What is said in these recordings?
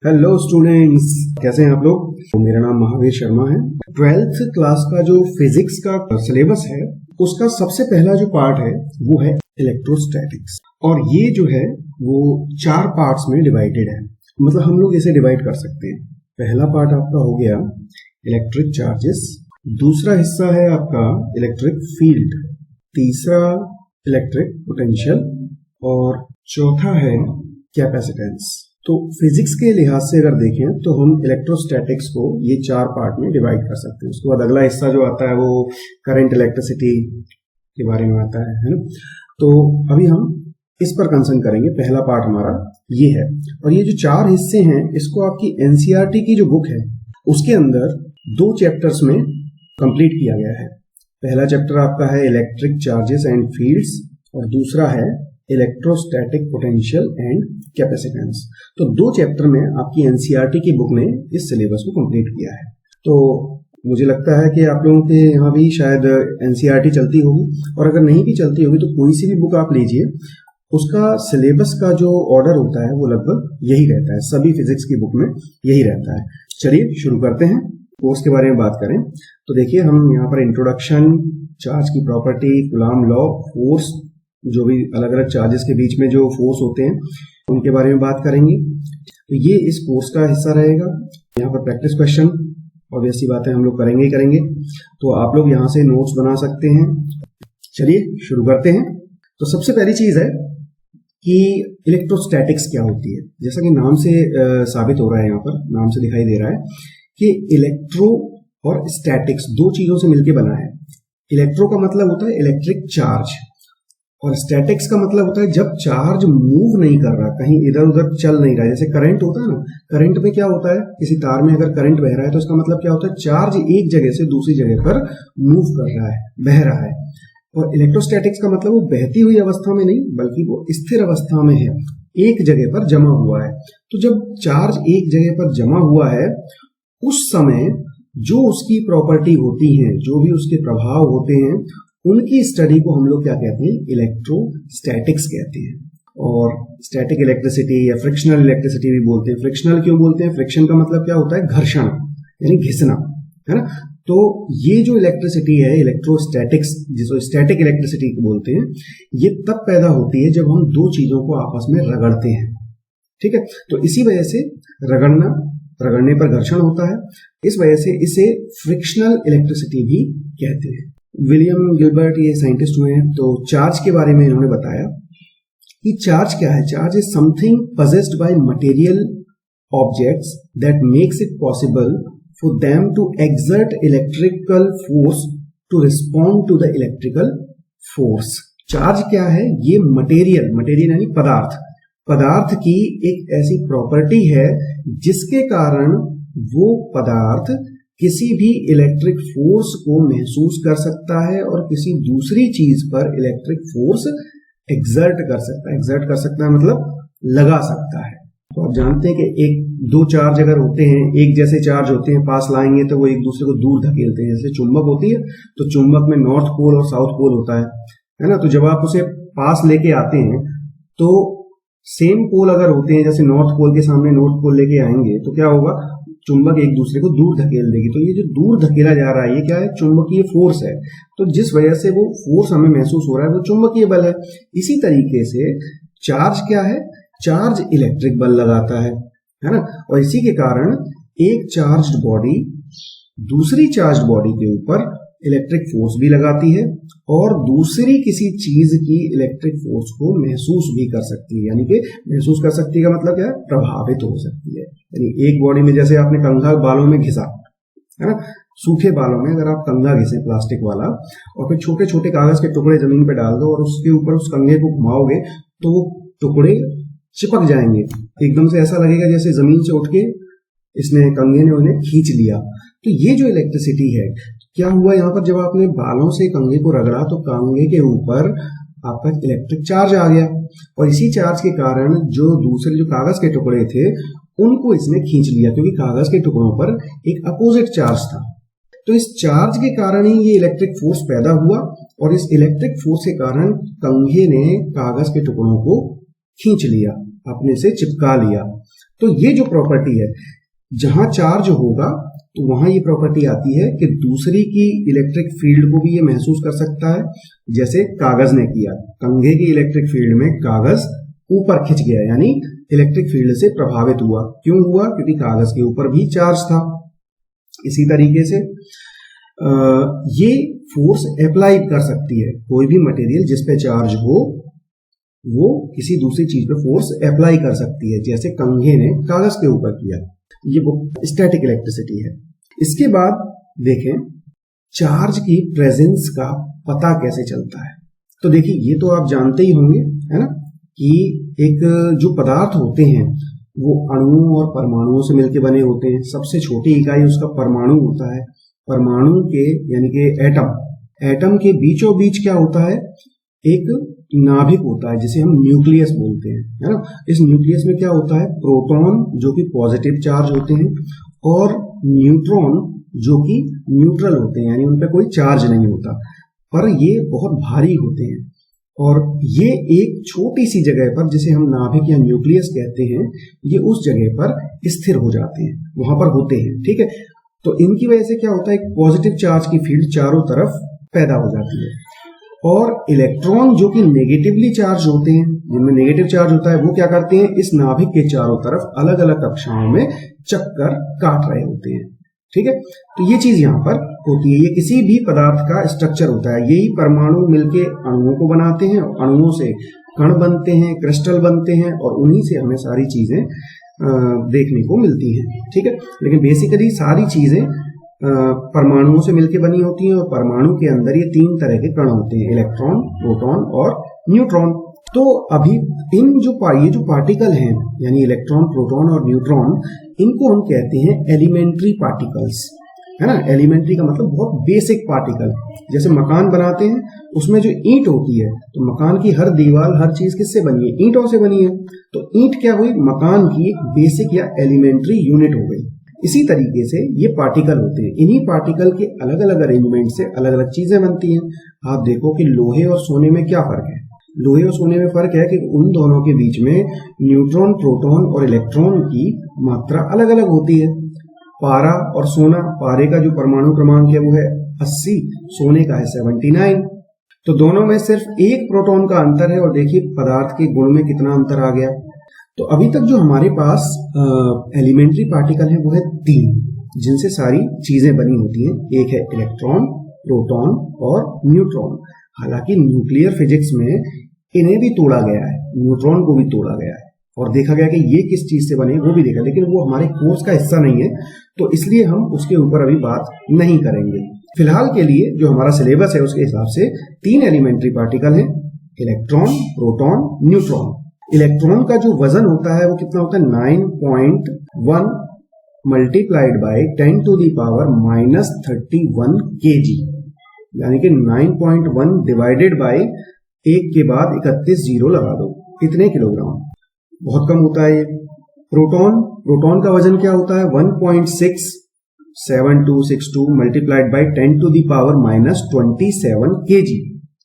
Hello students, कैसे हैं आप लोग। तो मेरा नाम महावीर शर्मा है। 12th क्लास का जो फिजिक्स का सिलेबस है उसका सबसे पहला जो पार्ट है वो है इलेक्ट्रोस्टैटिक्स, और ये जो है वो 4 पार्ट्स में डिवाइडेड है। मतलब हम लोग इसे डिवाइड कर सकते हैं। पहला पार्ट आपका हो गया इलेक्ट्रिक चार्जेस, दूसरा हिस्सा है आपका इलेक्ट्रिक फील्ड, तीसरा इलेक्ट्रिक पोटेंशियल और चौथा है कैपेसिटेंस। तो फिजिक्स के लिहाज से अगर देखें तो हम इलेक्ट्रोस्टैटिक्स को ये 4 पार्ट में डिवाइड कर सकते हैं। उसके बाद अगला हिस्सा जो आता है वो करंट इलेक्ट्रिसिटी के बारे में आता है ना। तो अभी हम इस पर कंसर्न करेंगे। पहला पार्ट हमारा ये है, और ये जो 4 हिस्से हैं इसको आपकी एनसीईआरटी की जो बुक है उसके अंदर 2 चैप्टर्स में कंप्लीट किया गया है। पहला चैप्टर आपका है इलेक्ट्रिक चार्जेस एंड फील्ड्स और दूसरा है इलेक्ट्रोस्टैटिक पोटेंशियल एंड कैपेसिटेंस। तो 2 चैप्टर में आपकी एनसीईआरटी की बुक ने इस सिलेबस को कंप्लीट किया है। तो मुझे लगता है कि आप लोगों के यहाँ भी शायद एनसीईआरटी चलती होगी, और अगर नहीं भी चलती होगी तो कोई सी भी बुक आप लीजिए, उसका सिलेबस का जो ऑर्डर होता है वो लगभग यही रहता है। सभी फिजिक्स की बुक में यही रहता है। चलिए शुरू करते हैं। कोर्स के बारे में बात करें तो देखिए, हम यहाँ पर इंट्रोडक्शन, चार्ज की प्रॉपर्टी, कूलॉम लॉ, फोर्स, जो भी अलग अलग चार्जेस के बीच में जो फोर्स होते हैं उनके बारे में बात करेंगे। तो ये इस कोर्स का हिस्सा रहेगा। यहाँ पर प्रैक्टिस क्वेश्चन ऑब्वियसली बातें हम लोग करेंगे ही करेंगे, तो आप लोग यहाँ से नोट्स बना सकते हैं। चलिए शुरू करते हैं। तो सबसे पहली चीज है कि इलेक्ट्रोस्टैटिक्स क्या होती है। जैसा कि नाम से साबित हो रहा है, यहाँ पर नाम से दिखाई दे रहा है कि इलेक्ट्रो और स्टैटिक्स 2 चीजों से मिलकर बना है। इलेक्ट्रो का मतलब होता है इलेक्ट्रिक चार्ज, और स्टैटिक्स का मतलब होता है जब चार्ज मूव नहीं कर रहा, कहीं इधर उधर चल नहीं रहा है। जैसे करंट होता है ना, करंट में क्या होता है, किसी तार में अगर करंट बह रहा है तो इसका मतलब क्या होता है, चार्ज एक जगह से दूसरी जगह पर मूव कर रहा है, बह रहा है। और इलेक्ट्रोस्टैटिक्स का मतलब वो बहती हुई अवस्था में नहीं बल्कि वो स्थिर अवस्था में है, एक जगह पर जमा हुआ है। तो जब चार्ज एक जगह पर जमा हुआ है उस समय जो उसकी प्रॉपर्टी होती है, जो भी उसके प्रभाव होते हैं, उनकी स्टडी को हम लोग क्या कहते हैं, इलेक्ट्रोस्टैटिक्स कहते हैं। और स्टैटिक इलेक्ट्रिसिटी या फ्रिक्शनल इलेक्ट्रिसिटी भी बोलते हैं। फ्रिक्शनल क्यों बोलते हैं, फ्रिक्शन का मतलब क्या होता है, घर्षण यानी घिसना, है ना। तो ये जो इलेक्ट्रिसिटी है, इलेक्ट्रोस्टैटिक्स जिसको स्टैटिक इलेक्ट्रिसिटी बोलते हैं, ये तब पैदा होती है जब हम 2 चीजों को आपस में रगड़ते हैं। ठीक है, तो इसी वजह से रगड़ने पर घर्षण होता है, इस वजह से इसे फ्रिक्शनल इलेक्ट्रिसिटी भी कहते हैं। विलियम गिलबर्ट ये साइंटिस्ट हुए हैं, तो चार्ज के बारे में इन्होंने बताया कि चार्ज क्या है। Charge is something possessed by material objects that makes it possible for them to exert electrical force to respond to the electrical force। Charge क्या है, ये मटेरियल यानी पदार्थ की एक ऐसी प्रॉपर्टी है जिसके कारण वो पदार्थ किसी भी इलेक्ट्रिक फोर्स को महसूस कर सकता है और किसी दूसरी चीज पर इलेक्ट्रिक फोर्स एग्जर्ट कर सकता है मतलब लगा सकता है। तो आप जानते हैं कि 2 चार्ज अगर होते हैं, एक जैसे चार्ज होते हैं, पास लाएंगे तो वो एक दूसरे को दूर धकेलते हैं। जैसे चुंबक होती है तो चुंबक में नॉर्थ पोल और साउथ पोल होता है ना। तो जब आप उसे पास लेके आते हैं तो सेम पोल अगर होते हैं, जैसे नॉर्थ पोल के सामने नॉर्थ पोल लेके आएंगे तो क्या होगा, चुंबक एक दूसरे को दूर धकेल देगी। तो ये जो दूर धकेला जा रहा है ये क्या है, चुंबकीय फोर्स है। तो जिस वजह से वो फोर्स हमें महसूस हो रहा है वो चुंबकीय बल है। इसी तरीके से चार्ज क्या है, चार्ज इलेक्ट्रिक बल लगाता है ना। और इसी के कारण एक चार्ज्ड बॉडी दूसरी चार्ज्ड बॉडी के ऊपर इलेक्ट्रिक फोर्स भी लगाती है और दूसरी किसी चीज की इलेक्ट्रिक फोर्स को महसूस भी कर सकती है। यानी कि महसूस कर सकती है का मतलब क्या है, प्रभावित हो सकती है। यानी एक बॉडी में जैसे आपने कंघा बालों में घिसा, है ना, सूखे बालों में अगर आप कंघा घिसे प्लास्टिक वाला और फिर छोटे छोटे कागज के टुकड़े जमीन पे डाल दो और उसके ऊपर उस कंघे को घुमाओगे तो वो टुकड़े चिपक जाएंगे। एकदम से ऐसा लगेगा जैसे जमीन से उठ के कंघे ने उन्हें खींच लिया। तो ये जो इलेक्ट्रिसिटी है, क्या हुआ यहाँ पर, जब आपने बालों से कंघे को रगड़ा तो कंघे के ऊपर आपका इलेक्ट्रिक चार्ज आ गया, और इसी चार्ज के कारण जो दूसरे जो कागज के टुकड़े थे उनको इसने खींच लिया, क्योंकि कागज के टुकड़ों पर एक अपोजिट चार्ज था। तो इस चार्ज के कारण ही ये इलेक्ट्रिक फोर्स पैदा हुआ, और इस इलेक्ट्रिक फोर्स के कारण कंघे ने कागज के टुकड़ों को खींच लिया, अपने से चिपका लिया। तो ये जो प्रॉपर्टी है, जहां चार्ज होगा तो वहां ये प्रॉपर्टी आती है कि दूसरी की इलेक्ट्रिक फील्ड को भी ये महसूस कर सकता है, जैसे कागज ने किया। कंघे की इलेक्ट्रिक फील्ड में कागज ऊपर खिंच गया, यानी इलेक्ट्रिक फील्ड से प्रभावित हुआ। क्यों हुआ? क्योंकि कागज के ऊपर भी चार्ज था। इसी तरीके से ये फोर्स अप्लाई कर सकती है, कोई भी मटेरियल जिस पे चार्ज हो वो किसी दूसरी चीज पे फोर्स अप्लाई कर सकती है, जैसे कंघे ने कागज के ऊपर किया। ये वो स्टैटिक इलेक्ट्रिसिटी है। इसके बाद देखें चार्ज की प्रेजेंस का पता कैसे चलता है। तो देखिए ये तो आप जानते ही होंगे, है ना, कि एक जो पदार्थ होते हैं वो अणुओं और परमाणुओं से मिलकर बने होते हैं। सबसे छोटी इकाई उसका परमाणु होता है। परमाणु के यानी कि एटम के बीचों बीच क्या होता है? एक नाभिक होता है जिसे हम न्यूक्लियस बोलते हैं, है ना। इस न्यूक्लियस में क्या होता है? प्रोटॉन जो कि पॉजिटिव चार्ज होते हैं और न्यूट्रॉन जो कि न्यूट्रल होते हैं, यानी उन पर कोई चार्ज नहीं होता, पर ये बहुत भारी होते हैं। और ये एक छोटी सी जगह पर, जिसे हम नाभिक या न्यूक्लियस कहते हैं, ये उस जगह पर स्थिर हो जाते हैं, वहां पर होते हैं। ठीक है, तो इनकी वजह से क्या होता है? एक पॉजिटिव चार्ज की फील्ड चारों तरफ पैदा हो जाती है। और इलेक्ट्रॉन जो कि नेगेटिवली चार्ज होते हैं, जिनमें नेगेटिव चार्ज होता है, वो क्या करते हैं? इस नाभिक के चारों तरफ अलग अलग कक्षाओं में चक्कर काट रहे होते हैं। ठीक है, तो ये चीज यहां पर होती है। ये किसी भी पदार्थ का स्ट्रक्चर होता है। यही परमाणु मिलके अणुओं को बनाते हैं, अणुओं से कण बनते हैं, क्रिस्टल बनते हैं, और उन्हीं से हमें सारी चीजें देखने को मिलती हैं। ठीक है, लेकिन बेसिकली सारी चीजें परमाणुओं से मिलकर बनी होती हैं, और परमाणु के अंदर ये तीन तरह के कण होते हैं, इलेक्ट्रॉन, प्रोटॉन और न्यूट्रॉन। तो अभी ये जो पार्टिकल हैं, यानी इलेक्ट्रॉन, प्रोटॉन और न्यूट्रॉन, इनको हम कहते हैं एलिमेंट्री पार्टिकल्स, है ना। एलिमेंट्री का मतलब बहुत बेसिक पार्टिकल। जैसे मकान बनाते हैं, उसमें जो ईंट होती है, तो मकान की हर दीवार, हर चीज किससे बनी है? ईंटों से बनी है। तो ईंट क्या हुई? मकान की एक बेसिक या एलिमेंट्री यूनिट हो गई। इसी तरीके से ये पार्टिकल होते हैं। इन्हीं पार्टिकल के अलग अलग अरेंजमेंट से अलग अलग चीजें बनती हैं। आप देखो कि लोहे और सोने में क्या फर्क है। लोहे और सोने में फर्क है कि उन दोनों के बीच में न्यूट्रॉन, प्रोटॉन और इलेक्ट्रॉन की मात्रा अलग अलग होती है। पारा और सोना, पारे का जो परमाणु क्रमांक है वो है 80, सोने का है 79। तो दोनों में सिर्फ एक प्रोटॉन का अंतर है, और देखिए पदार्थ के गुण में कितना अंतर आ गया। तो अभी तक जो हमारे पास एलिमेंट्री पार्टिकल है वो है 3, जिनसे सारी चीजें बनी होती हैं। एक है इलेक्ट्रॉन, प्रोटॉन और न्यूट्रॉन। हालांकि न्यूक्लियर फिजिक्स में इन्हें भी तोड़ा गया है, न्यूट्रॉन को भी तोड़ा गया है, और देखा गया कि ये किस चीज से बने वो भी देखा, लेकिन वो हमारे कोर्स का हिस्सा नहीं है, तो इसलिए हम उसके ऊपर अभी बात नहीं करेंगे। फिलहाल के लिए जो हमारा सिलेबस है उसके हिसाब से 3 एलिमेंट्री पार्टिकल हैं, इलेक्ट्रॉन, प्रोटॉन, न्यूट्रॉन। इलेक्ट्रॉन का जो वजन होता है वो कितना होता है? 9.1 multiplied by 10 to the power -31 kg, यानी कि 9.1 डिवाइडेड बाय 1 के बाद 31 जीरो लगा दो, कितने किलोग्राम? बहुत कम होता है ये। प्रोटॉन का वजन क्या होता है? 1.67262 multiplied by 10 to the power -27 kg।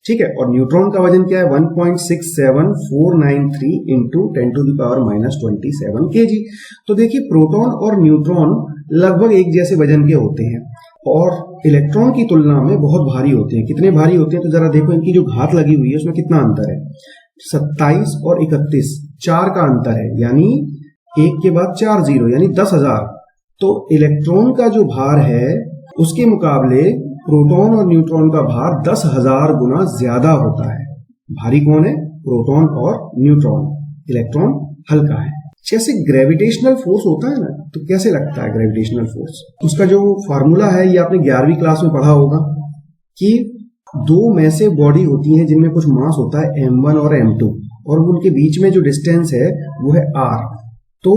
ठीक है, और न्यूट्रॉन का वजन क्या है? 1.67493 into 10 to the power -27 kg। तो देखिए प्रोटॉन और न्यूट्रॉन लगभग एक जैसे वजन के होते हैं, और इलेक्ट्रॉन की तुलना में बहुत भारी होते हैं। कितने भारी होते हैं? तो जरा देखो, इनकी जो घात लगी हुई है उसमें कितना अंतर है? 27 और 31, 4 का अंतर है, यानी 1 के बाद 4 जीरो, यानी 10,000। तो इलेक्ट्रॉन का जो भार है उसके मुकाबले प्रोटॉन और न्यूट्रॉन का भार 10,000 गुना ज्यादा होता है। भारी कौन है? प्रोटॉन और न्यूट्रॉन। इलेक्ट्रॉन हल्का है। जैसे ग्रेविटेशनल फोर्स होता है ना, तो कैसे लगता है ग्रेविटेशनल फोर्स? उसका जो फॉर्मूला है ये आपने 11वीं क्लास में पढ़ा होगा कि 2 मैसिव बॉडी होती हैं जिनमें कुछ मास होता है m1 और m2, और उनके बीच में जो डिस्टेंस है वो है r। तो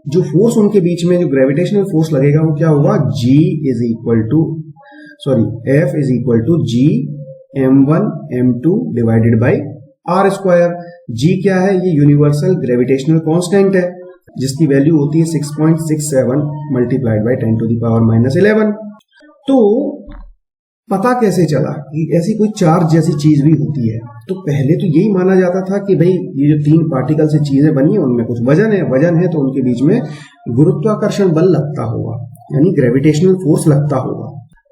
जो फोर्स उनके बीच में, जो ग्रेविटेशनल फोर्स लगेगा वो क्या होगा? F is equal to G m1 m2 divided by r square. G क्या है? ये यूनिवर्सल ग्रेविटेशनल कांस्टेंट है, जिसकी वैल्यू होती है 6.67 multiplied by 10 to the power -11। तो पता कैसे चला कि ऐसी कोई चार्ज जैसी चीज भी होती है? तो पहले तो यही माना जाता था कि भाई ये जो तीन पार्टिकल से चीजें बनी है उनमें कुछ वजन है तो उनके बीच में गुरुत्वाकर्षण बल लगता होगा, यानी ग्रेविटेशनल फोर्स लगता होगा।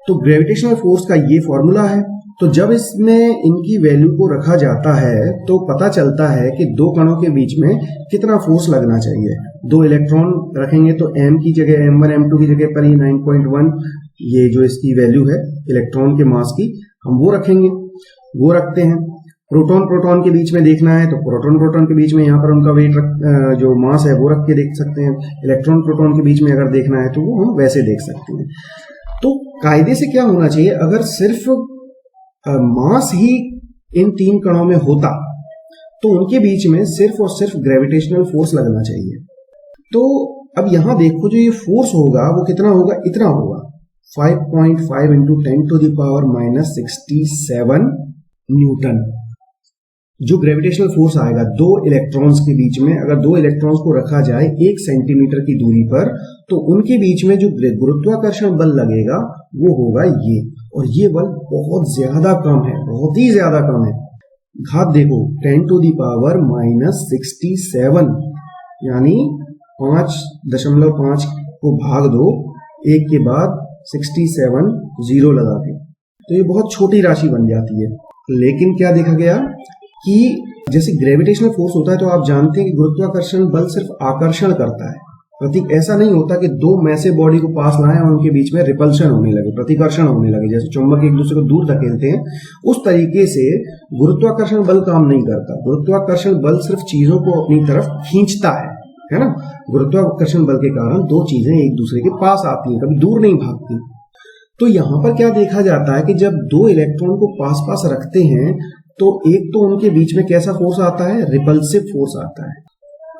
तो ग्रेविटेशनल फोर्स का ये फॉर्मूला है। तो जब इसमें इनकी वैल्यू को रखा जाता है तो पता चलता है कि दो कणों के बीच में कितना फोर्स लगना चाहिए। दो इलेक्ट्रॉन रखेंगे तो m की जगह m1 m2 की जगह पर ये 9.1 ये जो इसकी वैल्यू है इलेक्ट्रॉन के मास की, हम वो रखेंगे, वो रखते हैं। प्रोटॉन प्रोटॉन के बीच में देखना है तो प्रोटॉन प्रोटॉन के बीच में यहाँ पर उनका वेट जो मास है वो रख के देख सकते हैं। इलेक्ट्रॉन प्रोटॉन के बीच में अगर देखना है तो वो हम वैसे देख सकते हैं। तो कायदे से क्या होना चाहिए, अगर सिर्फ मास ही इन तीन कणों में होता तो उनके बीच में सिर्फ और सिर्फ ग्रेविटेशनल फोर्स लगना चाहिए। तो अब यहां देखो जो ये फोर्स होगा वो कितना होगा, इतना होगा 5.5 इंटू 10⁻⁻�67 न्यूटन। जो ग्रेविटेशनल फोर्स आएगा दो इलेक्ट्रॉन्स के बीच में, अगर दो इलेक्ट्रॉन्स को रखा जाए 1 सेंटीमीटर की दूरी पर तो उनके बीच में जो गुरुत्वाकर्षण बल लगेगा वो होगा ये, और ये बल बहुत ज्यादा कम है, बहुत ही ज्यादा कम है। घात देखो 10⁻⁻�67 यानी 5.5 को भाग दो 1 के बाद 67 जीरो लगा के, तो ये बहुत छोटी राशि बन जाती है। लेकिन क्या देखा गया कि जैसे ग्रेविटेशनल फोर्स होता है तो आप जानते हैं कि गुरुत्वाकर्षण बल सिर्फ आकर्षण करता है, प्रतीक ऐसा नहीं होता कि दो मैसे बॉडी को पास लाएं और उनके बीच में रिपल्शन होने लगे, प्रतिकर्षण होने लगे। जैसे चुंबक एक दूसरे को दूर धकेलते हैं उस तरीके से गुरुत्वाकर्षण बल काम नहीं करता। गुरुत्वाकर्षण बल सिर्फ चीजों को अपनी तरफ खींचता है ना। गुरुत्वाकर्षण बल के कारण दो चीजें एक दूसरे के पास आती हैं, कभी दूर नहीं भागती। तो यहां पर क्या देखा जाता है कि जब दो इलेक्ट्रॉन को पास पास रखते हैं तो एक तो उनके बीच में कैसा फोर्स आता है, रिपल्सिव फोर्स आता है।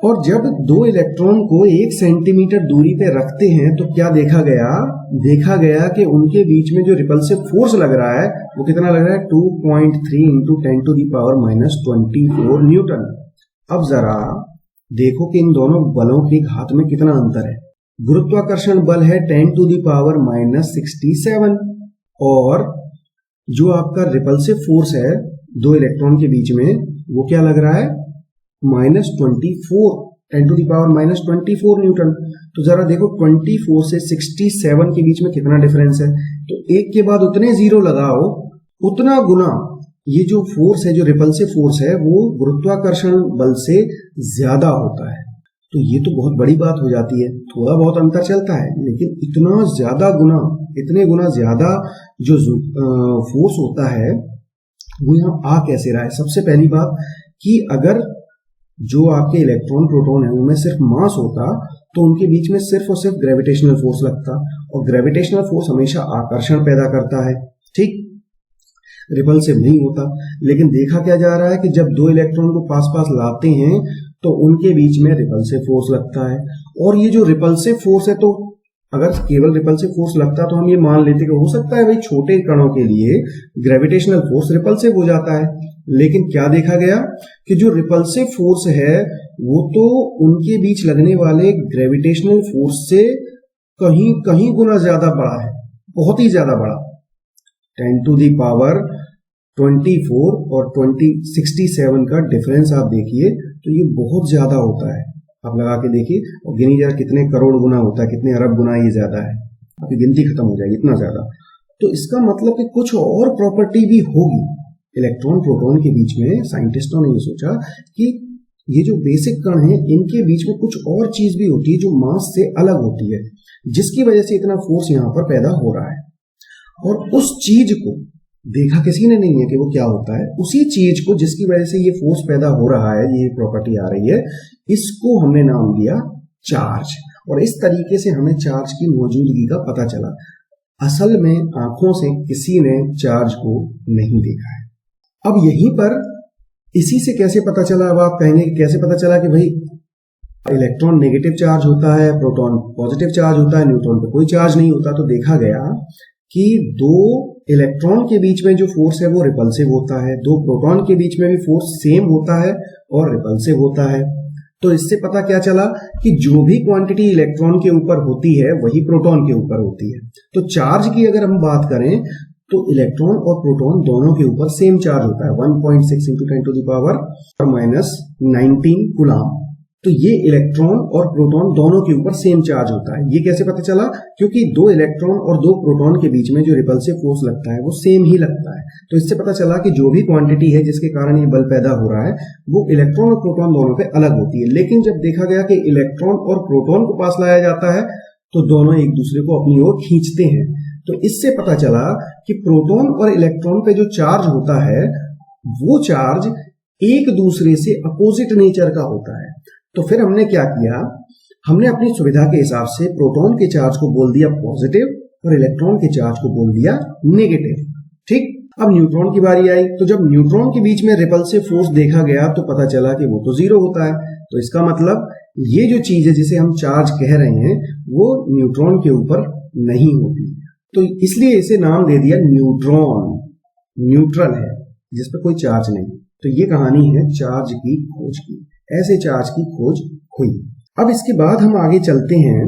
और जब दो इलेक्ट्रॉन को 1 सेंटीमीटर दूरी पे रखते हैं तो क्या देखा गया कि उनके बीच में जो रिपल्सिव फोर्स लग रहा है वो कितना लग रहा है, 2.3 इंटू 10⁻⁻24 न्यूटन। अब जरा देखो कि इन दोनों बलों की घात में कितना अंतर है। गुरुत्वाकर्षण बल है 10⁻⁻67 और जो आपका रिपल्सिव फोर्स है दो इलेक्ट्रॉन के बीच में वो क्या लग रहा है, -24 10⁻⁻24 न्यूटन। तो जरा देखो 24 से 67 के बीच में कितना डिफरेंस है। तो एक के बाद उतने जीरो लगाओ, उतना गुना ये जो फोर्स है, जो रिपल्सिव फोर्स है वो गुरुत्वाकर्षण बल से ज्यादा होता है। तो ये तो बहुत बड़ी बात हो जाती है। थोड़ा बहुत अंतर चलता है लेकिन इतना ज्यादा गुना, इतने गुना ज्यादा जो फोर्स होता है वो यहाँ आ कैसे रहा है। सबसे पहली बात कि अगर जो आपके इलेक्ट्रॉन प्रोटॉन है उनमें सिर्फ मास होता तो उनके बीच में सिर्फ और सिर्फ ग्रेविटेशनल फोर्स लगता, और ग्रेविटेशनल फोर्स हमेशा आकर्षण पैदा करता है, ठीक, रिपल्सिव नहीं होता। लेकिन देखा क्या जा रहा है कि जब दो इलेक्ट्रॉन को पास पास लाते हैं तो उनके बीच में रिपल्सिव फोर्स लगता है। और ये जो रिपल्सिव फोर्स है, तो अगर केवल रिपल्सिव फोर्स लगता तो हम ये मान लेते कि हो सकता है भाई छोटे कणों के लिए ग्रेविटेशनल फोर्स रिपल्सिव हो जाता है। लेकिन क्या देखा गया कि जो रिपल्सिव फोर्स है वो तो उनके बीच लगने वाले ग्रेविटेशनल फोर्स से कहीं गुना ज्यादा बड़ा है, बहुत ही ज्यादा बड़ा। 10⁻24 और 67 का डिफरेंस आप देखिए तो ये बहुत ज्यादा होता है। आप लगा के देखिए और गिनी जरा कितने करोड़ गुना होता है, कितने अरब गुना ये ज्यादा है, आपकी गिनती खत्म हो जाएगी, इतना ज्यादा। तो इसका मतलब कि कुछ और प्रॉपर्टी भी होगी इलेक्ट्रॉन प्रोटॉन के बीच में। साइंटिस्टों ने ये सोचा कि ये जो बेसिक कण हैं इनके बीच में कुछ और चीज भी होती है जो मास से अलग होती है, जिसकी वजह से इतना फोर्स यहाँ पर पैदा हो रहा है। और उस चीज को देखा किसी ने नहीं है कि वो क्या होता है। उसी चीज को जिसकी वजह से ये फोर्स पैदा हो रहा है, ये प्रॉपर्टी आ रही है, इसको हमने नाम दिया चार्ज। और इस तरीके से हमें चार्ज की मौजूदगी का पता चला। असल में आंखों से किसी ने चार्ज को नहीं देखा है। अब यहीं पर इसी से कैसे पता चला, अब आप कहेंगे कि कैसे पता चला कि भाई इलेक्ट्रॉन नेगेटिव चार्ज होता है, प्रोटॉन पॉजिटिव चार्ज होता है, न्यूट्रॉन पर कोई चार्ज नहीं होता। तो देखा गया कि दो इलेक्ट्रॉन के बीच में जो फोर्स है वो रिपल्सिव होता है, दो प्रोटॉन के बीच में भी फोर्स सेम होता है और रिपल्सिव होता है। तो इससे पता क्या चला कि जो भी क्वांटिटी इलेक्ट्रॉन के ऊपर होती है वही प्रोटॉन के ऊपर होती है। तो चार्ज की अगर हम बात करें तो इलेक्ट्रॉन और प्रोटॉन दोनों के ऊपर सेम चार्ज होता है 1.6 into 10 to the power minus 19 coulomb. तो ये इलेक्ट्रॉन और प्रोटॉन दोनों के ऊपर सेम चार्ज होता है। ये कैसे पता चला? क्योंकि दो इलेक्ट्रॉन और दो प्रोटॉन के बीच में जो रिपल्सिव फोर्स लगता है वो सेम ही लगता है। तो इससे पता चला कि जो भी क्वांटिटी है जिसके कारण ये बल पैदा हो रहा है वो इलेक्ट्रॉन और प्रोटॉन दोनों पे अलग होती है। लेकिन जब देखा गया कि इलेक्ट्रॉन और प्रोटॉन को पास लाया जाता है तो दोनों एक दूसरे को अपनी ओर खींचते हैं। तो इससे पता चला कि प्रोटॉन और इलेक्ट्रॉन पे जो चार्ज होता है वो चार्ज एक दूसरे से अपोजिट नेचर का होता है। तो फिर हमने क्या किया, हमने अपनी सुविधा के हिसाब से प्रोटॉन के चार्ज को बोल दिया पॉजिटिव और इलेक्ट्रॉन के चार्ज को बोल दिया नेगेटिव। ठीक, अब न्यूट्रॉन की बारी आई। तो जब न्यूट्रॉन के बीच में रिपल्सिव फोर्स देखा गया तो पता चला कि वो तो जीरो होता है। तो इसका मतलब ये जो चीज है जिसे हम चार्ज कह रहे हैं वो न्यूट्रॉन के ऊपर नहीं होती। तो इसलिए इसे नाम दे दिया न्यूट्रॉन, न्यूट्रल है जिस पर कोई चार्ज नहीं। तो ये कहानी है चार्ज की खोज की, ऐसे चार्ज की खोज हुई। अब इसके बाद हम आगे चलते हैं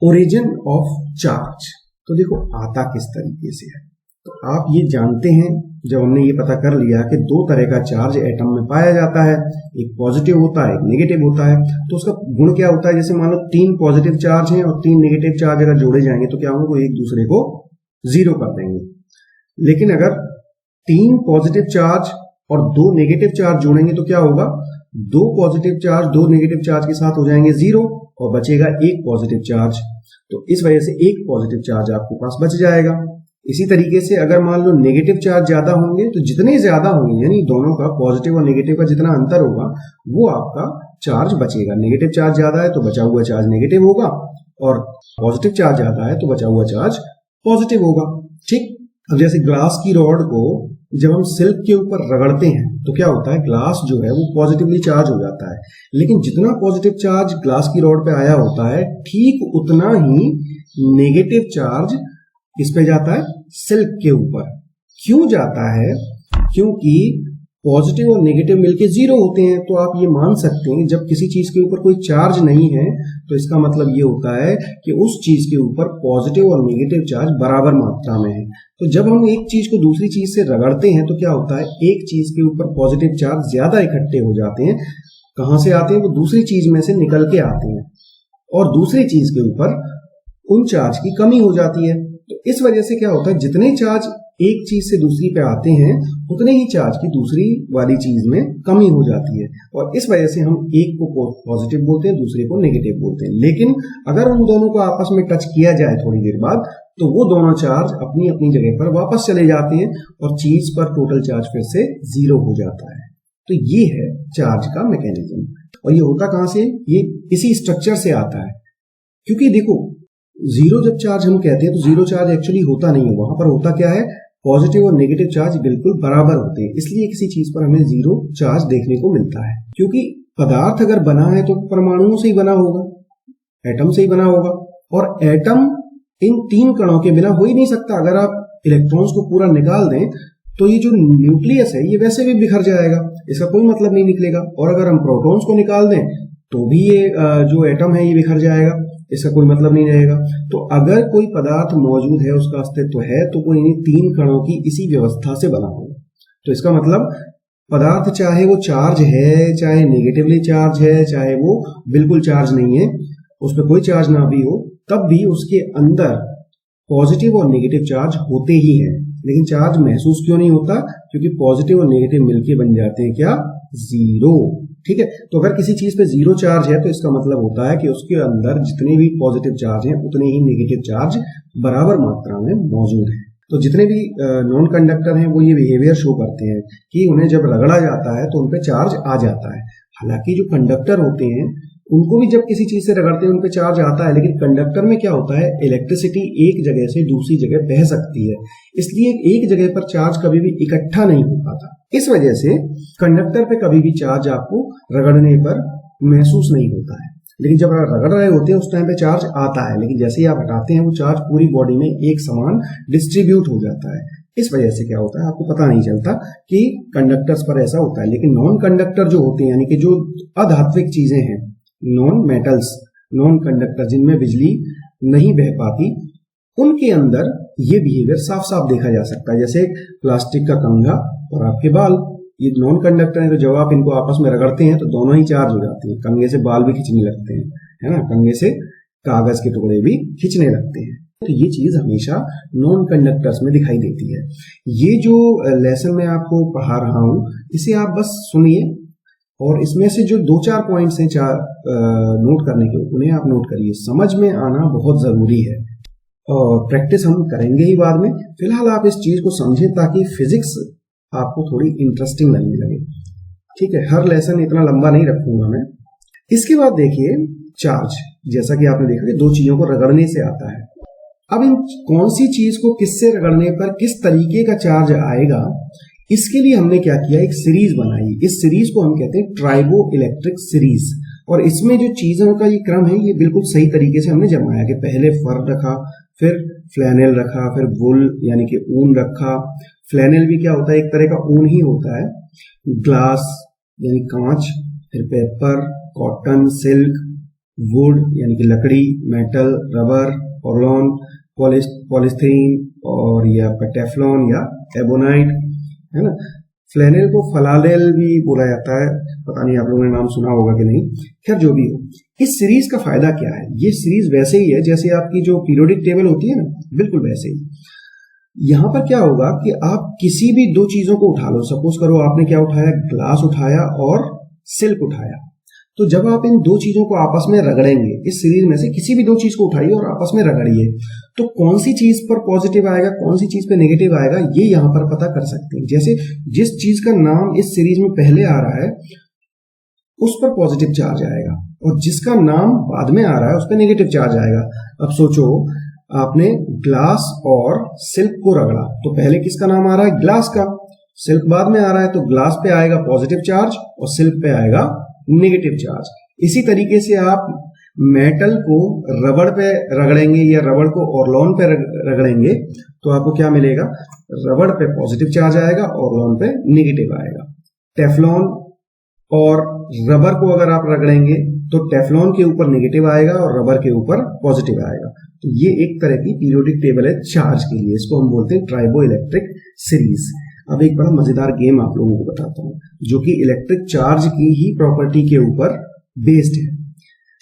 ओरिजिन ऑफ चार्ज। तो देखो आता किस तरीके से है। तो आप ये जानते हैं, जब हमने ये पता कर लिया कि दो तरह का चार्ज एटम में पाया जाता है, एक पॉजिटिव होता है एक नेगेटिव होता है, तो उसका गुण क्या होता है? जैसे मान लो 3 पॉजिटिव चार्ज हैं और 3 नेगेटिव चार्ज अगर जोड़े जाएंगे तो क्या होंगे? वो एक दूसरे को जीरो कर देंगे। लेकिन अगर 3 पॉजिटिव चार्ज और 2 नेगेटिव चार्ज जोड़ेंगे तो क्या होगा? 2 पॉजिटिव चार्ज 2 नेगेटिव चार्ज के साथ हो जाएंगे जीरो और बचेगा एक पॉजिटिव चार्ज। तो इस वजह से एक पॉजिटिव चार्ज आपके पास बच जाएगा। इसी तरीके से अगर मान लो नेगेटिव चार्ज ज्यादा होंगे तो जितने ज्यादा होंगे यानी दोनों का पॉजिटिव और नेगेटिव का जितना अंतर होगा वो आपका चार्ज बचेगा। नेगेटिव चार्ज ज्यादा है तो बचा हुआ चार्ज नेगेटिव होगा और पॉजिटिव चार्ज ज्यादा है तो बचा हुआ चार्ज पॉजिटिव होगा। ठीक, अब जैसे ग्लास की रॉड को जब हम सिल्क के ऊपर रगड़ते हैं तो क्या होता है? ग्लास जो है वो पॉजिटिवली चार्ज हो जाता है। लेकिन जितना पॉजिटिव चार्ज ग्लास की रॉड पे आया होता है ठीक उतना ही नेगेटिव चार्ज किस पे जाता है? सिल्क के ऊपर। क्यों जाता है? क्योंकि पॉजिटिव और नेगेटिव मिलके जीरो होते हैं। तो आप ये मान सकते हैं जब किसी चीज के ऊपर कोई चार्ज नहीं है तो इसका मतलब ये होता है कि उस चीज के ऊपर पॉजिटिव और नेगेटिव चार्ज बराबर मात्रा में है। तो जब हम एक चीज को दूसरी चीज से रगड़ते हैं तो क्या होता है? एक चीज के ऊपर पॉजिटिव चार्ज ज्यादा इकट्ठे हो जाते हैं। कहां से आते हैं? वो दूसरी चीज में से निकल के आते हैं और दूसरी चीज के ऊपर उन चार्ज की कमी हो जाती है। तो इस वजह से क्या होता है? जितने चार्ज एक चीज से दूसरी पे आते हैं उतने ही चार्ज की दूसरी वाली चीज में कमी हो जाती है और इस वजह से हम एक को पॉजिटिव बोलते हैं दूसरे को नेगेटिव बोलते हैं। लेकिन अगर उन दोनों को आपस में टच किया जाए थोड़ी देर बाद तो वो दोनों चार्ज अपनी अपनी जगह पर वापस चले जाते हैं और चीज पर टोटल चार्ज फिर से जीरो हो जाता है। तो ये है चार्ज का मैकेनिज्म। और ये होता कहां से? ये इसी स्ट्रक्चर से आता है। क्योंकि देखो जीरो जब चार्ज हम कहते हैं तो जीरो चार्ज एक्चुअली होता नहीं है। वहां पर होता क्या है? पॉजिटिव और नेगेटिव चार्ज बिल्कुल बराबर होते हैं। इसलिए किसी चीज पर हमें जीरो चार्ज देखने को मिलता है। क्योंकि पदार्थ अगर बना है तो परमाणुओं से ही बना होगा, एटम से ही बना होगा और एटम इन 3 कणों के बिना हो ही नहीं सकता। अगर आप इलेक्ट्रॉन्स को पूरा निकाल दें तो ये जो न्यूक्लियस है ये वैसे भी बिखर जाएगा, इसका कोई मतलब नहीं निकलेगा। और अगर हम प्रोटॉन्स को निकाल दें तो भी ये जो एटम है ये बिखर जाएगा, इसका कोई मतलब नहीं रहेगा। तो अगर कोई पदार्थ मौजूद है, उसका अस्तित्व है, तो वो इन्हीं 3 कणों की इसी व्यवस्था से बना होगा। तो इसका मतलब पदार्थ चाहे वो चार्ज है, चाहे नेगेटिवली चार्ज है, चाहे वो बिल्कुल चार्ज नहीं है, उस पर कोई चार्ज ना भी हो, तब भी उसके अंदर पॉजिटिव और नेगेटिव चार्ज होते ही हैं। लेकिन चार्ज महसूस क्यों नहीं होता? क्योंकि पॉजिटिव और नेगेटिव मिलके बन जाते हैं क्या? जीरो। ठीक है, तो अगर किसी चीज पे जीरो चार्ज है तो इसका मतलब होता है कि उसके अंदर जितने भी पॉजिटिव चार्ज हैं उतने ही नेगेटिव चार्ज बराबर मात्रा में मौजूद हैं। तो जितने भी नॉन कंडक्टर हैं वो ये बिहेवियर शो करते हैं कि उन्हें जब रगड़ा जाता है तो उन पे चार्ज आ जाता है। हालांकि जो कंडक्टर होते हैं उनको भी जब किसी चीज से रगड़ते हैं उन पे चार्ज आता है, लेकिन कंडक्टर में क्या होता है? इलेक्ट्रिसिटी एक जगह से दूसरी जगह बह सकती है, इसलिए एक जगह पर चार्ज कभी भी इकट्ठा नहीं हो पाता। इस वजह से कंडक्टर पे कभी भी चार्ज आपको रगड़ने पर महसूस नहीं होता है। लेकिन जब आप रगड़ रहे होते हैं उस टाइम पे चार्ज आता है, लेकिन जैसे ही आप हटाते हैं वो चार्ज पूरी बॉडी में एक समान डिस्ट्रीब्यूट हो जाता है। इस वजह से क्या होता है आपको पता नहीं चलता कि कंडक्टर्स पर ऐसा होता है। लेकिन नॉन कंडक्टर जो होते हैं यानी कि जो अधात्विक चीजें हैं, नॉन मेटल्स, नॉन कंडक्टर, जिनमें बिजली नहीं बह पाती, उनके अंदर ये बिहेवियर साफ साफ देखा जा सकता है। जैसे प्लास्टिक का कंघा और आपके बाल, ये नॉन कंडक्टर है, तो जब आप इनको आपस में रगड़ते हैं तो दोनों ही चार्ज हो जाते हैं। कंघे से बाल भी खींचने लगते हैं, है ना, कंघे से कागज के टुकड़े भी खींचने लगते हैं। तो ये चीज हमेशा नॉन कंडक्टर्स में दिखाई देती है। ये जो लेसन मैं आपको पढ़ा रहा हूं, इसे आप बस सुनिए और इसमें से जो 2-4 पॉइंट्स हैं नोट करने के, उन्हें आप नोट करिए। समझ में आना बहुत जरूरी है और प्रैक्टिस हम करेंगे ही बाद में। फिलहाल आप इस चीज को समझें ताकि फिजिक्स आपको थोड़ी इंटरेस्टिंग लगने लगे। ठीक है, हर लेसन इतना लंबा नहीं रखूंगा मैं। इसके बाद देखिए चार्ज, जैसा कि आपने देखा कि दो चीजों को रगड़ने से आता है। अब इन कौन सी चीज को किससे रगड़ने पर किस तरीके का चार्ज आएगा, इसके लिए हमने क्या किया, एक सीरीज बनाई। इस सीरीज को हम कहते हैं ट्राइबो इलेक्ट्रिक सीरीज। और इसमें जो चीजों का ये क्रम है, ये बिल्कुल सही तरीके से हमने जमाया कि पहले फर रखा, फिर फ्लैनेल रखा, फिर वुल यानी कि ऊन रखा। फ्लैनेल भी क्या होता है, एक तरह का ऊन ही होता है। ग्लास यानी कांच, फिर पेपर, कॉटन, सिल्क, वुड यानी कि लकड़ी, मेटल, रबर, पोर्लोन, पॉलिस्टीरीन और या टेफ्लॉन या एबोनाइट, है ना। फ्लैनेल को फलालेल भी बोला जाता है, पता नहीं आप लोगों ने नाम सुना होगा कि नहीं। खैर जो भी हो, इस सीरीज का फायदा क्या है, ये सीरीज वैसे ही है जैसे आपकी जो पीरियोडिक टेबल होती है ना, बिल्कुल वैसे ही। यहां पर क्या होगा कि आप किसी भी दो चीजों को उठा लो। सपोज करो आपने क्या उठाया, ग्लास उठाया और सिल्क उठाया। तो जब आप इन दो चीजों को आपस में रगड़ेंगे, इस सीरीज में से किसी भी दो चीज को उठाइए और आपस में रगड़िए, तो कौन सी चीज पर पॉजिटिव आएगा, कौन सी चीज पे नेगेटिव आएगा, ये यहां पर पता कर सकते हैं। जैसे जिस चीज का नाम इस सीरीज में पहले आ रहा है उस पर पॉजिटिव चार्ज आएगा और जिसका नाम बाद में आ रहा है उस पर नेगेटिव चार्ज आएगा। अब सोचो, आपने ग्लास और सिल्क को रगड़ा, तो पहले किसका नाम आ रहा है, ग्लास का। सिल्क बाद में आ रहा है, तो ग्लास पे आएगा पॉजिटिव चार्ज और सिल्क पे आएगा नेगेटिव चार्ज। इसी तरीके से आप मेटल को रबड़ पे रगड़ेंगे या रबड़ को ऑर्लॉन पे रगड़ेंगे, तो आपको क्या मिलेगा, रबड़ पे पॉजिटिव चार्ज आएगा, ऑर्लॉन पे नेगेटिव आएगा। टेफ्लॉन और रबर को अगर आप रगड़ेंगे तो टेफ्लॉन के ऊपर नेगेटिव आएगा और रबर के ऊपर पॉजिटिव आएगा। तो ये एक तरह की पीरियोडिक टेबल है चार्ज के लिए, इसको हम बोलते हैं ट्राइबो इलेक्ट्रिक सीरीज। अब एक बड़ा मजेदार गेम आप लोगों को बताता हूं जो कि इलेक्ट्रिक चार्ज की ही प्रॉपर्टी के ऊपर बेस्ड है।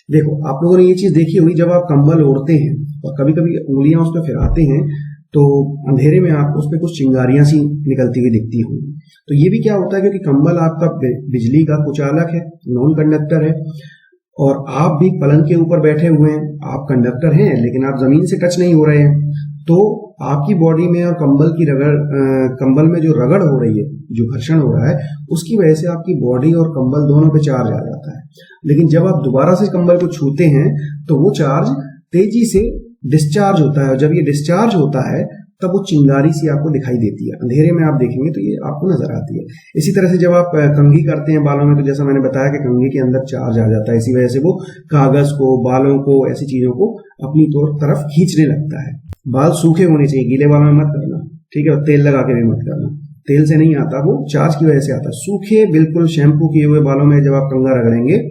देखो, आप लोगों ने ये चीज देखी होगी, जब आप कंबल ओढ़ते हैं और कभी कभी उंगलियां उस पर फिराते हैं तो अंधेरे में आपको उस पर कुछ चिंगारियां सी निकलती हुई दिखती होंगी। तो ये भी क्या होता है, क्योंकि कंबल आपका बिजली का कुचालक है, नॉन कंडक्टर है, और आप भी पलंग के ऊपर बैठे हुए हैं, आप कंडक्टर हैं लेकिन आप जमीन से टच नहीं हो रहे हैं, तो आपकी बॉडी में और कंबल में जो रगड़ हो रही है, जो घर्षण हो रहा है, उसकी वजह से आपकी बॉडी और कंबल दोनों पे चार्ज आ जाता है। लेकिन जब आप दोबारा से कंबल को छूते हैं तो वो चार्ज तेजी से डिस्चार्ज होता है, और जब ये डिस्चार्ज होता है तब वो चिंगारी सी आपको दिखाई देती है। अंधेरे में आप देखेंगे तो ये आपको नजर आती है। इसी तरह से जब आप कंघी करते हैं बालों में, तो जैसा मैंने बताया कि कंघी के अंदर चार्ज आ जाता है, इसी वजह से वो कागज को, बालों को, ऐसी चीजों को अपनी तरफ खींचने लगता है। बाल सूखे होने चाहिए, गीले बालों में मत करना, ठीक है, और तेल लगा के भी मत करना, तेल से नहीं आता, वो चार्ज की वजह से आता है। सूखे बिल्कुल शैम्पू किए हुए बालों में जब आप कंघा रगड़ेंगे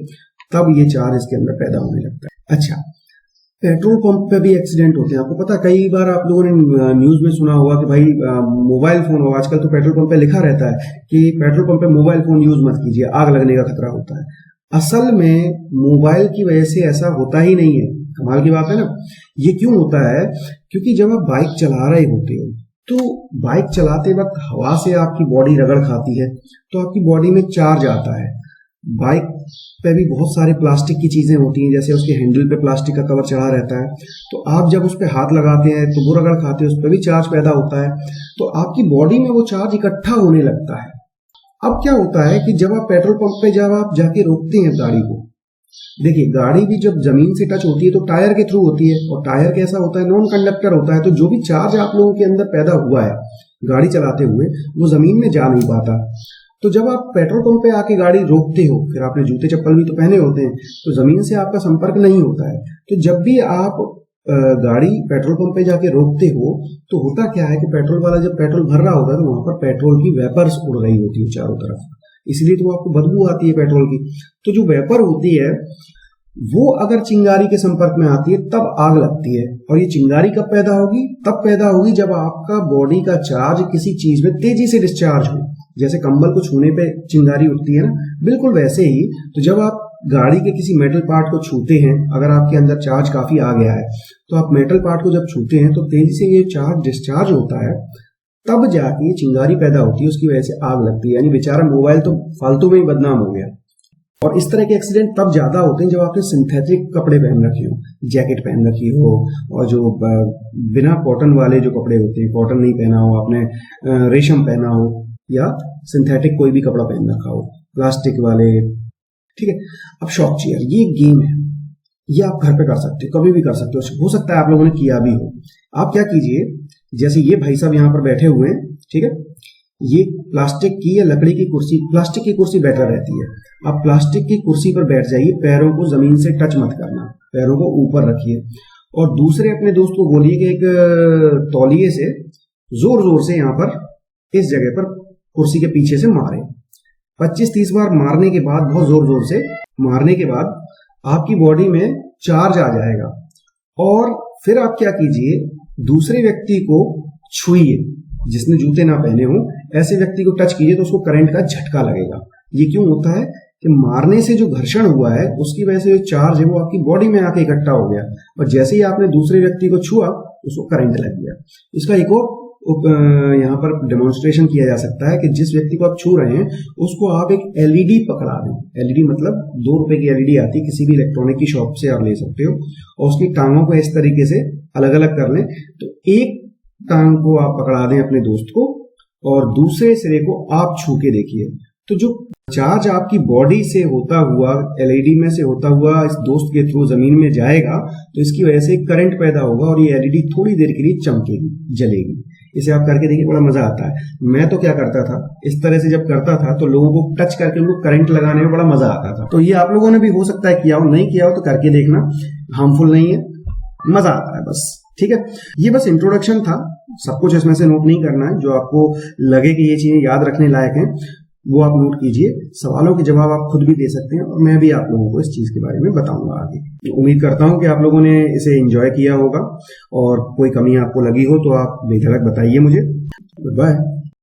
तब ये चार्ज इसके अंदर पैदा होने लगता है। अच्छा, पेट्रोल पंप पे भी एक्सीडेंट होते हैं। आपको पता, कई बार आप लोगों ने न्यूज में सुना होगा कि भाई मोबाइल फोन हो, आजकल तो पेट्रोल पंप पे लिखा रहता है कि पेट्रोल पंप पे मोबाइल फोन यूज मत कीजिए, आग लगने का खतरा होता है। असल में मोबाइल की वजह से ऐसा होता ही नहीं है। कमाल की बात है ना। ये क्यों होता है, क्योंकि जब आप बाइक चला रहे होते हो तो बाइक चलाते वक्त हवा से आपकी बॉडी रगड़ खाती है, तो आपकी बॉडी में चार्ज आता है। बाइक पे भी बहुत सारे प्लास्टिक की चीजें होती हैं, जैसे उसके हैंडल पे प्लास्टिक का कवर चढ़ा रहता है, तो आप जब उस पर हाथ लगाते हैं तो वो रगड़ खाते हैं, उस पर भी चार्ज पैदा होता है, तो आपकी बॉडी में वो चार्ज इकट्ठा होने लगता है। अब क्या होता है कि जब आप पेट्रोल पंप पे जब आप जाके रोकते हैं गाड़ी को, देखिए गाड़ी भी जब जमीन से टच होती है तो टायर के थ्रू होती है, और टायर कैसा होता है, नॉन कंडक्टर होता है, तो जो भी चार्ज आप लोगों के अंदर पैदा हुआ है गाड़ी चलाते हुए वो जमीन में जा नहीं पाता। तो जब आप पेट्रोल पंप पे आके गाड़ी रोकते हो, फिर आपने जूते चप्पल भी तो पहने होते हैं, तो जमीन से आपका संपर्क नहीं होता है। तो जब भी आप गाड़ी पेट्रोल पंप पे जाके रोकते हो तो होता क्या है कि पेट्रोल वाला जब पेट्रोल भर रहा होता है तो वहां पर पेट्रोल की वेपर्स उड़ रही होती है चारों तरफ, इसलिए तो आपको बदबू आती है पेट्रोल की। तो जो वेपर होती है वो अगर चिंगारी के संपर्क में आती है तब आग लगती है। और ये चिंगारी कब पैदा होगी? तब पैदा होगी जब आपका बॉडी का चार्ज किसी चीज में तेजी से डिस्चार्ज हो। जैसे कंबल को छूने पे चिंगारी उठती है ना, बिल्कुल वैसे ही तो जब आप गाड़ी के किसी मेटल पार्ट को छूते हैं, अगर आपके अंदर चार्ज काफी आ गया है तो आप मेटल पार्ट को जब छूते हैं तो तेजी से ये चार्ज डिस्चार्ज होता है, तब जाके ये चिंगारी पैदा होती है, उसकी वजह से आग लगती है। यानी बेचारा मोबाइल तो फालतू में ही बदनाम हो गया। और इस तरह के एक्सीडेंट तब ज्यादा होते हैं जब आपने सिंथेटिक कपड़े पहन रखे हो, जैकेट पहन रखी हो, और जो बिना कॉटन वाले जो कपड़े होते हैं, कॉटन नहीं पहना हो आपने, रेशम पहना हो या सिंथेटिक कोई भी कपड़ा पहन रखा हो, प्लास्टिक वाले, ठीक है। अब शॉक चेयर, ये गेम है, ये आप घर पे कर सकते हो, कभी भी कर सकते हो सकता है आप लोगों ने किया भी हो। आप क्या कीजिए, जैसे ये भाई साहब यहाँ पर बैठे हुए हैं, ठीक है, ये प्लास्टिक की या लकड़ी की कुर्सी, प्लास्टिक की कुर्सी बेटर रहती है। आप प्लास्टिक की कुर्सी पर बैठ जाइए, पैरों को जमीन से टच मत करना, पैरों को ऊपर रखिए, और दूसरे अपने दोस्त को बोलिए कि एक तौलिए से जोर जोर से यहाँ पर इस जगह पर कुर्सी के पीछे से मारे। 25-30 बार मारने के बाद, बहुत जोर जोर से मारने के बाद आपकी बॉडी में चार्ज आ जाएगा। और फिर आप क्या कीजिए, दूसरे व्यक्ति को छुइए, जिसने जूते ना पहने हो, ऐसे व्यक्ति को टच कीजिए तो उसको करंट का झटका लगेगा। ये क्यों होता है कि मारने से जो घर्षण हुआ है उसकी वजह से जो चार्ज है वो आपकी बॉडी में आके इकट्ठा हो गया, और जैसे ही आपने दूसरे व्यक्ति को छुआ उसको करंट लग गया। इसका एक और यहाँ पर डेमोन्स्ट्रेशन किया जा सकता है कि जिस व्यक्ति को आप छू रहे हैं उसको आप एक एलईडी पकड़ा दें। एलईडी मतलब 2 रुपए की एलईडी आती है, किसी भी इलेक्ट्रॉनिक की शॉप से आप ले सकते हो, और उसकी टांगों को इस तरीके से अलग अलग कर लें। तो एक टांग को आप पकड़ा दें अपने दोस्त को, और दूसरे सिरे को आप छू के देखिए, तो जो चार्ज आपकी बॉडी से होता हुआ, एलईडी में से होता हुआ इस दोस्त के थ्रू जमीन में जाएगा, तो इसकी वजह से करंट पैदा होगा और ये एलईडी थोड़ी देर के लिए चमकेगी, जलेगी। इसे आप करके देखिए, बड़ा मजा आता है। मैं तो क्या करता था, इस तरह से जब करता था तो लोगों को टच करके उनको करंट लगाने में बड़ा मजा आता था। तो ये आप लोगों ने भी हो सकता है किया हो, नहीं किया हो तो करके देखना, हार्मफुल नहीं है, मजा आता है बस, ठीक है। ये बस इंट्रोडक्शन था, सब कुछ इसमें से नोट नहीं करना है। जो आपको लगे कि ये चीजें याद रखने लायक हैं वो आप नोट कीजिए। सवालों के जवाब आप खुद भी दे सकते हैं, और मैं भी आप लोगों को इस चीज के बारे में बताऊंगा आगे। उम्मीद करता हूं कि आप लोगों ने इसे एंजॉय किया होगा, और कोई कमी आपको लगी हो तो आप बेझिझक बताइए मुझे। Good bye.